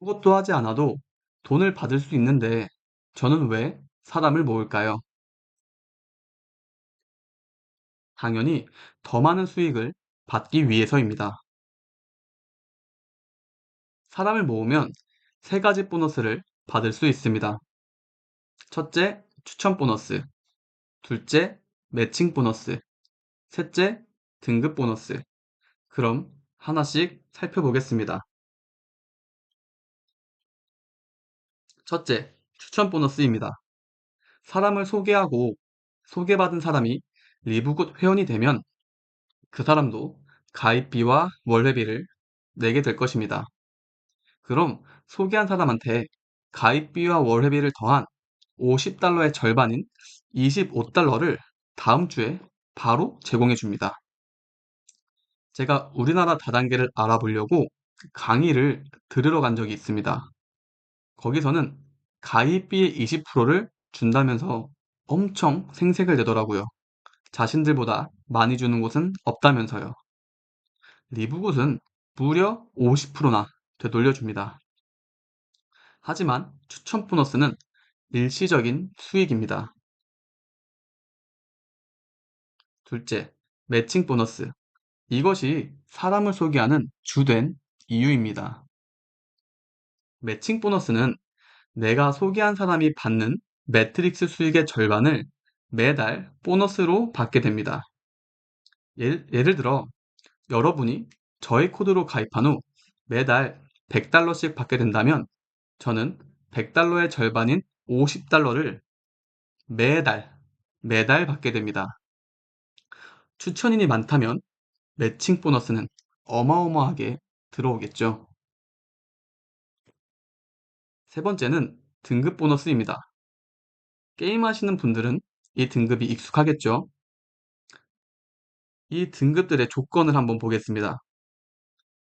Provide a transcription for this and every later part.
아무것도 하지 않아도 돈을 받을 수 있는데 저는 왜 사람을 모을까요? 당연히 더 많은 수익을 받기 위해서입니다. 사람을 모으면 세 가지 보너스를 받을 수 있습니다. 첫째, 추천 보너스. 둘째, 매칭 보너스. 셋째, 등급 보너스. 그럼 하나씩 살펴보겠습니다. 첫째, 추천 보너스입니다. 사람을 소개하고 소개받은 사람이 리브굿 회원이 되면 그 사람도 가입비와 월회비를 내게 될 것입니다. 그럼 소개한 사람한테 가입비와 월회비를 더한 $50의 절반인 $25를 다음 주에 바로 제공해 줍니다. 제가 우리나라 다단계를 알아보려고 그 강의를 들으러 간 적이 있습니다. 거기서는 가입비의 20%를 준다면서 엄청 생색을 내더라고요. 자신들보다 많이 주는 곳은 없다면서요. 리브굿은 무려 50%나 되돌려줍니다. 하지만 추천 보너스는 일시적인 수익입니다. 둘째, 매칭 보너스. 이것이 사람을 소개하는 주된 이유입니다. 매칭 보너스는 내가 소개한 사람이 받는 매트릭스 수익의 절반을 매달 보너스로 받게 됩니다. 예를 들어 여러분이 저의 코드로 가입한 후 매달 $100씩 받게 된다면 저는 $100의 절반인 $50를 매달, 매달 받게 됩니다. 추천인이 많다면 매칭 보너스는 어마어마하게 들어오겠죠. 세 번째는 등급 보너스입니다. 게임하시는 분들은 이 등급이 익숙하겠죠. 이 등급들의 조건을 한번 보겠습니다.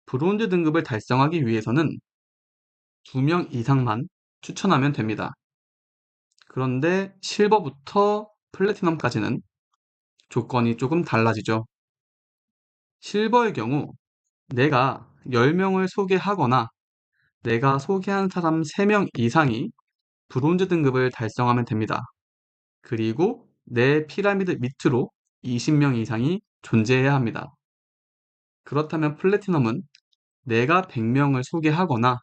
브론즈 등급을 달성하기 위해서는 2명 이상만 추천하면 됩니다. 그런데 실버부터 플래티넘까지는 조건이 조금 달라지죠. 실버의 경우 내가 10명을 소개하거나 내가 소개한 사람 3명 이상이 브론즈 등급을 달성하면 됩니다. 그리고 내 피라미드 밑으로 20명 이상이 존재해야 합니다. 그렇다면 플래티넘은 내가 100명을 소개하거나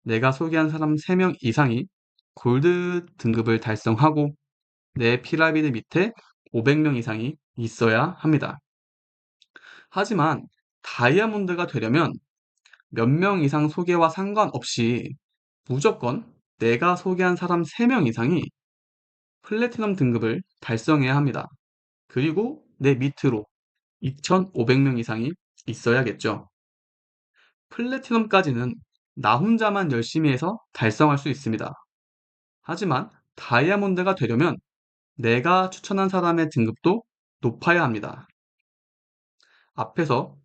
내가 소개한 사람 3명 이상이 골드 등급을 달성하고 내 피라미드 밑에 500명 이상이 있어야 합니다. 하지만 다이아몬드가 되려면 몇 명 이상 소개와 상관없이 무조건 내가 소개한 사람 3명 이상이 플래티넘 등급을 달성해야 합니다. 그리고 내 밑으로 2,500명 이상이 있어야겠죠. 플래티넘까지는 나 혼자만 열심히 해서 달성할 수 있습니다. 하지만 다이아몬드가 되려면 내가 추천한 사람의 등급도 높아야 합니다. 앞에서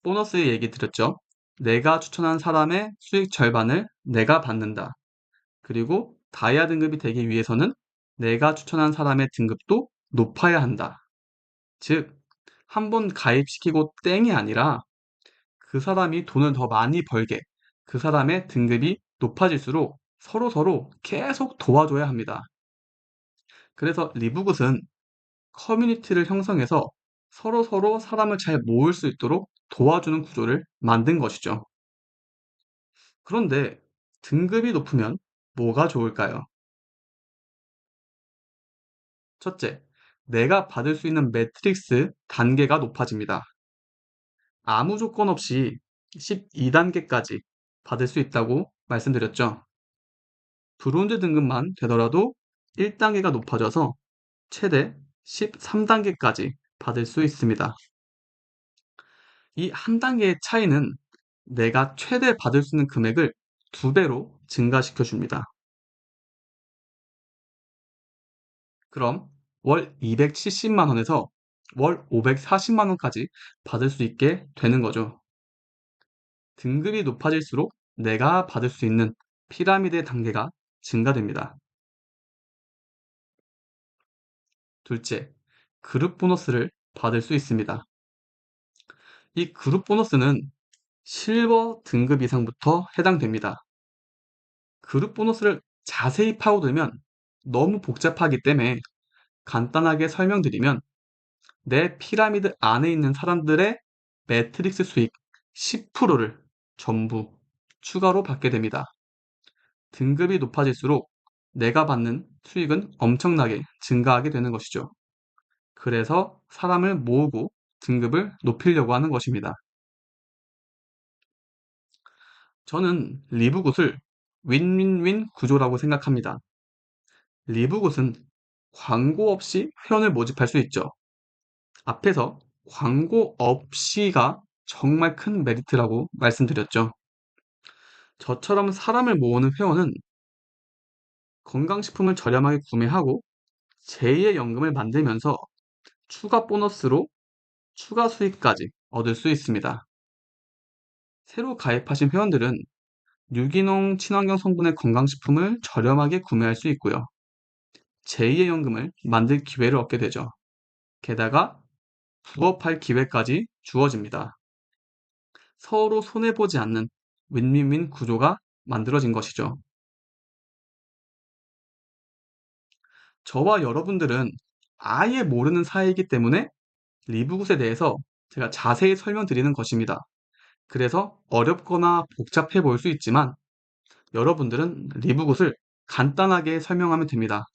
보너스 얘기 드렸죠. 내가 추천한 사람의 수익 절반을 내가 받는다. 그리고 다이아 등급이 되기 위해서는 내가 추천한 사람의 등급도 높아야 한다. 즉, 한 번 가입시키고 땡이 아니라 그 사람이 돈을 더 많이 벌게 그 사람의 등급이 높아질수록 서로서로 계속 도와줘야 합니다. 그래서 리브굿은 커뮤니티를 형성해서 서로서로 사람을 잘 모을 수 있도록 도와주는 구조를 만든 것이죠. 그런데 등급이 높으면 뭐가 좋을까요? 첫째, 내가 받을 수 있는 매트릭스 단계가 높아집니다. 아무 조건 없이 12단계까지 받을 수 있다고 말씀드렸죠. 브론즈 등급만 되더라도 1단계가 높아져서 최대 13단계까지 받을 수 있습니다. 이 한 단계의 차이는 내가 최대 받을 수 있는 금액을 2배로 증가시켜 줍니다. 그럼 월 270만 원에서 월 540만 원까지 받을 수 있게 되는 거죠. 등급이 높아질수록 내가 받을 수 있는 피라미드의 단계가 증가됩니다. 둘째, 그룹 보너스를 받을 수 있습니다. 이 그룹 보너스는 실버 등급 이상부터 해당됩니다. 그룹 보너스를 자세히 파고들면 너무 복잡하기 때문에 간단하게 설명드리면 내 피라미드 안에 있는 사람들의 매트릭스 수익 10%를 전부 추가로 받게 됩니다. 등급이 높아질수록 내가 받는 수익은 엄청나게 증가하게 되는 것이죠. 그래서 사람을 모으고 등급을 높이려고 하는 것입니다. 저는 리브굿을 윈윈윈 구조라고 생각합니다. 리브굿은 광고 없이 회원을 모집할 수 있죠. 앞에서 광고 없이가 정말 큰 메리트라고 말씀드렸죠. 저처럼 사람을 모으는 회원은 건강식품을 저렴하게 구매하고 제2의 연금을 만들면서 추가 보너스로 추가 수익까지 얻을 수 있습니다. 새로 가입하신 회원들은 유기농 친환경 성분의 건강식품을 저렴하게 구매할 수 있고요. 제2의 연금을 만들 기회를 얻게 되죠. 게다가 부업할 기회까지 주어집니다. 서로 손해보지 않는 윈윈윈 구조가 만들어진 것이죠. 저와 여러분들은 아예 모르는 사이이기 때문에 리브굿에 대해서 제가 자세히 설명드리는 것입니다. 그래서 어렵거나 복잡해 보일 수 있지만 여러분들은 리브굿을 간단하게 설명하면 됩니다.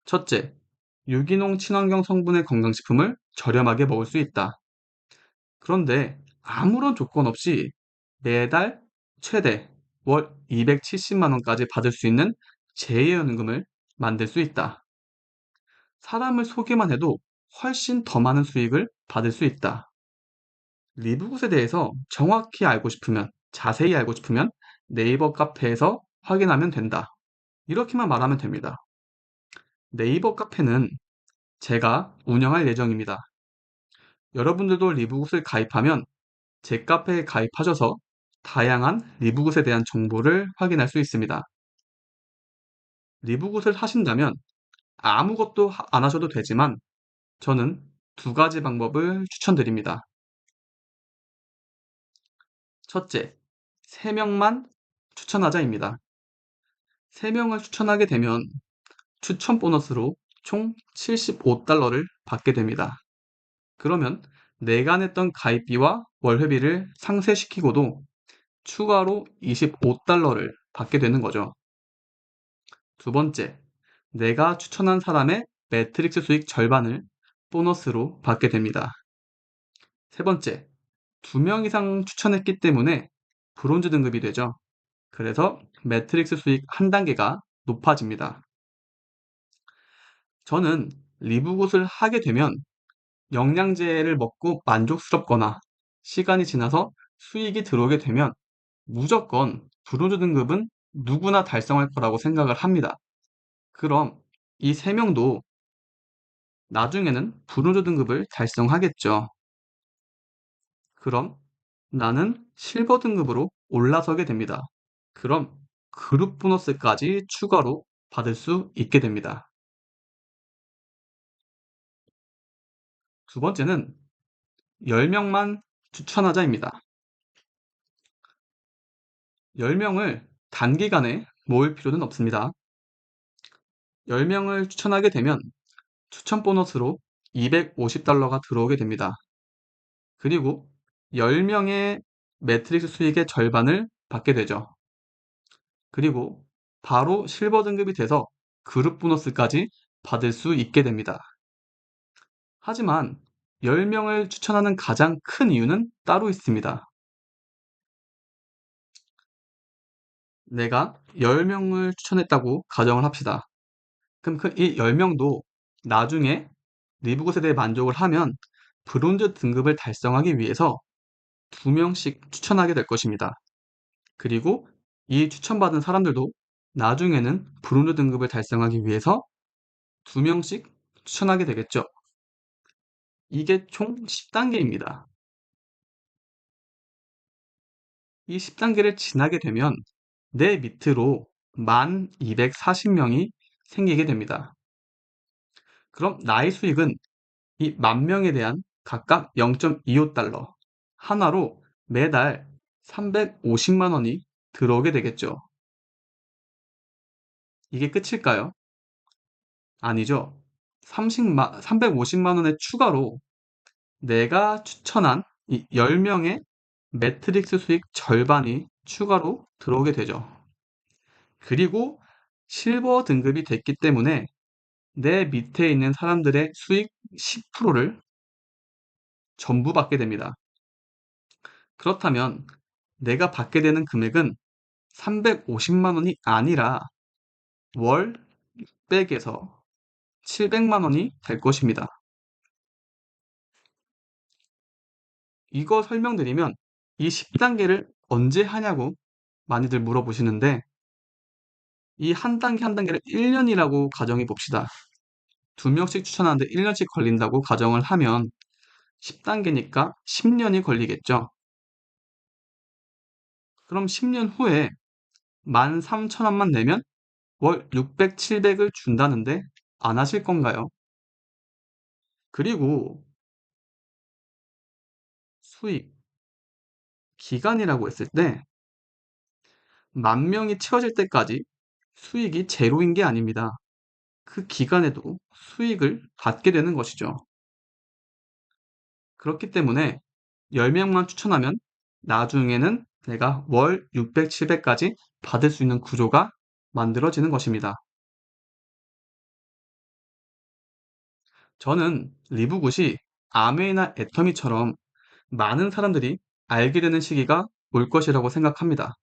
첫째, 유기농 친환경 성분의 건강식품을 저렴하게 먹을 수 있다. 그런데 아무런 조건 없이 매달 최대 월 270만 원까지 받을 수 있는 재해연금을 만들 수 있다. 사람을 소개만 해도 훨씬 더 많은 수익을 받을 수 있다. 리브굿에 대해서 정확히 알고 싶으면, 자세히 알고 싶으면 네이버 카페에서 확인하면 된다. 이렇게만 말하면 됩니다. 네이버 카페는 제가 운영할 예정입니다. 여러분들도 리브굿을 가입하면 제 카페에 가입하셔서 다양한 리브굿에 대한 정보를 확인할 수 있습니다. 리브굿을 하신다면 아무것도 안 하셔도 되지만 저는 두 가지 방법을 추천드립니다. 첫째, 3명만 추천하자입니다. 3명을 추천하게 되면 추천 보너스로 총 75달러를 받게 됩니다. 그러면 내가 냈던 가입비와 월회비를 상쇄시키고도 추가로 25달러를 받게 되는 거죠. 두 번째, 내가 추천한 사람의 매트릭스 수익 절반을 보너스로 받게 됩니다. 세 번째, 2명 이상 추천했기 때문에 브론즈 등급이 되죠. 그래서 매트릭스 수익 한 단계가 높아집니다. 저는 리브굿을 하게 되면 영양제를 먹고 만족스럽거나 시간이 지나서 수익이 들어오게 되면 무조건 브론즈 등급은 누구나 달성할 거라고 생각을 합니다. 그럼 이 3명도 나중에는 브론즈 등급을 달성하겠죠. 그럼 나는 실버 등급으로 올라서게 됩니다. 그럼 그룹 보너스까지 추가로 받을 수 있게 됩니다. 두 번째는 10명만 추천하자입니다. 10명을 단기간에 모을 필요는 없습니다. 10명을 추천하게 되면 추천 보너스로 250달러가 들어오게 됩니다. 그리고 10명의 매트릭스 수익의 절반을 받게 되죠. 그리고 바로 실버 등급이 돼서 그룹 보너스까지 받을 수 있게 됩니다. 하지만 10명을 추천하는 가장 큰 이유는 따로 있습니다. 내가 10명을 추천했다고 가정을 합시다. 그럼 이 10명도 나중에 리브굿에 대해 만족을 하면 브론즈 등급을 달성하기 위해서 2명씩 추천하게 될 것입니다. 그리고 이 추천받은 사람들도 나중에는 브론즈 등급을 달성하기 위해서 2명씩 추천하게 되겠죠. 이게 총 10단계입니다. 이 10단계를 지나게 되면 내 밑으로 1240명이 생기게 됩니다. 그럼 나의 수익은 이 10,000명에 대한 각각 0.25달러 하나로 매달 350만 원이 들어오게 되겠죠. 이게 끝일까요? 아니죠. 350만 원의 추가로 내가 추천한 이 10명의 매트릭스 수익 절반이 추가로 들어오게 되죠. 그리고 실버 등급이 됐기 때문에 내 밑에 있는 사람들의 수익 10%를 전부 받게 됩니다. 그렇다면 내가 받게 되는 금액은 350만 원이 아니라 월 600에서 700만 원이 될 것입니다. 이거 설명드리면 이 10단계를 언제 하냐고 많이들 물어보시는데 이 한 단계 한 단계를 1년이라고 가정해 봅시다. 2명씩 추천하는데 1년씩 걸린다고 가정을 하면 10단계니까 10년이 걸리겠죠. 그럼 10년 후에 13,000원만 내면 월 600, 700을 준다는데 안 하실 건가요? 그리고 수익, 기간이라고 했을 때 10,000명이 채워질 때까지 수익이 제로인 게 아닙니다. 그 기간에도 수익을 받게 되는 것이죠. 그렇기 때문에 10명만 추천하면 나중에는 내가 월 600, 700까지 받을 수 있는 구조가 만들어지는 것입니다. 저는 리브굿이 아메이나 애터미처럼 많은 사람들이 알게 되는 시기가 올 것이라고 생각합니다.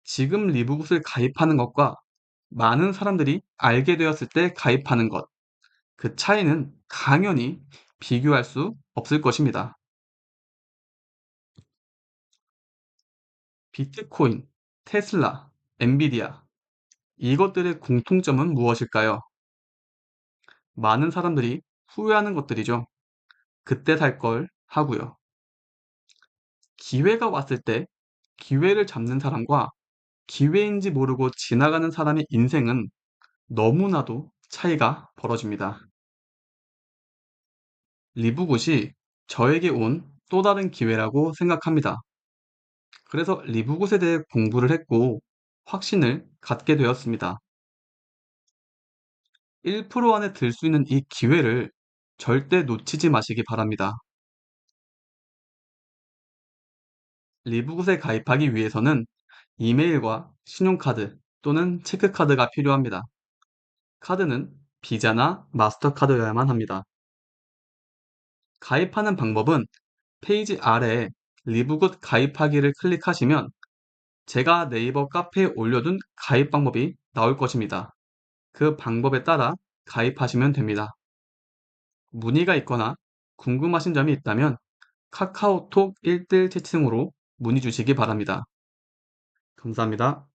지금 리브굿을 가입하는 것과 많은 사람들이 알게 되었을 때 가입하는 것, 그 차이는 당연히 비교할 수 없을 것입니다. 비트코인, 테슬라, 엔비디아, 이것들의 공통점은 무엇일까요? 많은 사람들이 후회하는 것들이죠. 그때 살 걸 하고요. 기회가 왔을 때 기회를 잡는 사람과 기회인지 모르고 지나가는 사람의 인생은 너무나도 차이가 벌어집니다. 리브굿이 저에게 온 또 다른 기회라고 생각합니다. 그래서 리브굿에 대해 공부를 했고 확신을 갖게 되었습니다. 1% 안에 들 수 있는 이 기회를 절대 놓치지 마시기 바랍니다. 리브굿에 가입하기 위해서는 이메일과 신용카드 또는 체크카드가 필요합니다. 카드는 비자나 마스터카드여야만 합니다. 가입하는 방법은 페이지 아래에 리브굿 가입하기를 클릭하시면 제가 네이버 카페에 올려둔 가입 방법이 나올 것입니다. 그 방법에 따라 가입하시면 됩니다. 문의가 있거나 궁금하신 점이 있다면 카카오톡 1대1 채팅으로 문의 주시기 바랍니다. 감사합니다.